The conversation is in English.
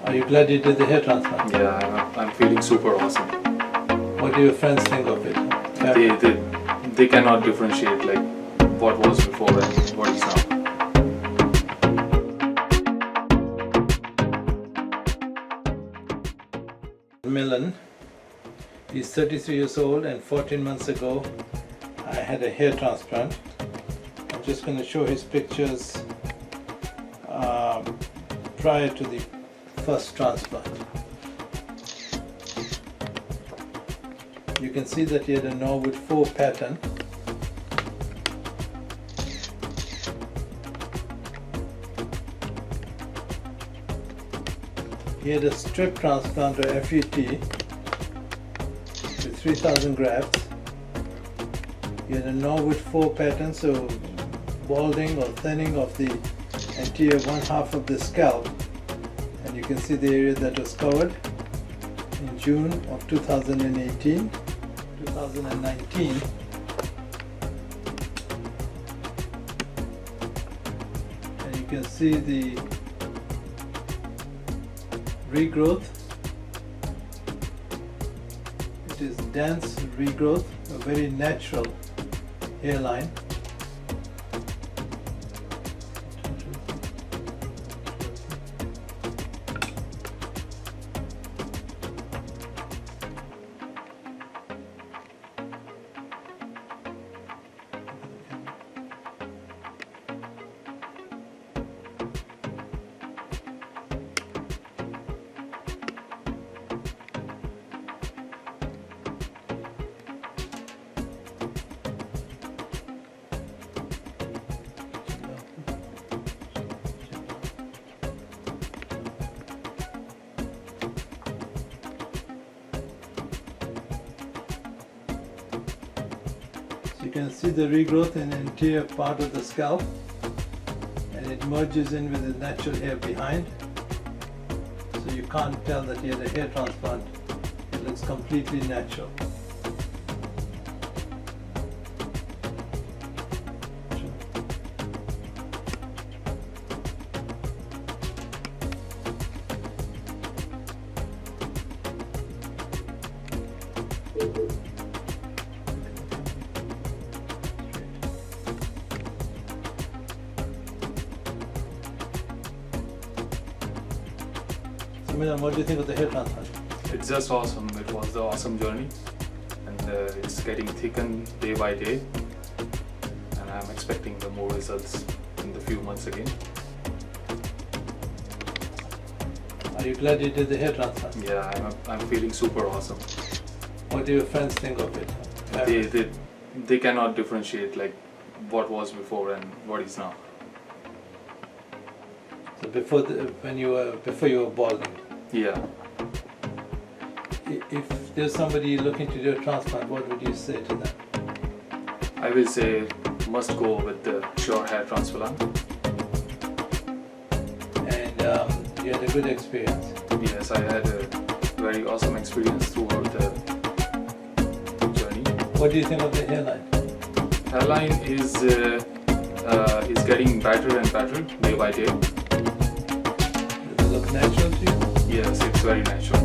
Are you glad you did the hair transplant? Yeah, I'm feeling super awesome. What do your friends think of it? They cannot differentiate like what was before and what is now. Milan, he's 33 years old, and 14 months ago I had a hair transplant. I'm just going to show his pictures prior to the first transplant. You can see that he had a Norwood 4 pattern. He had a strip transplant or FUT with 3,000 grafts. He had a Norwood 4 pattern, so balding or thinning of the anterior one half of the scalp, and you can see the area that was covered in June of 2019. And you can see the regrowth. It is dense regrowth, a very natural hairline. You can see the regrowth in the anterior part of the scalp, and it merges in with the natural hair behind, so you can't tell that he had a hair transplant. It looks completely natural. What do you think of the hair transplant? It's just awesome. It was the awesome journey, and it's getting thickened day by day, and I'm expecting the more results in the few months again. Are you glad you did the hair transplant? Yeah, I'm feeling super awesome. What do your friends think of it? They cannot differentiate like what was before and what is now. So before you were balding. Yeah. If there's somebody looking to do a transplant, what would you say to them? I will say must go with the sure hair transplant. And you had a good experience? Yes, I had a very awesome experience throughout the journey. What do you think of the hairline? Hairline is getting better and better day by day. Does it look natural to you? Yes, it's very natural.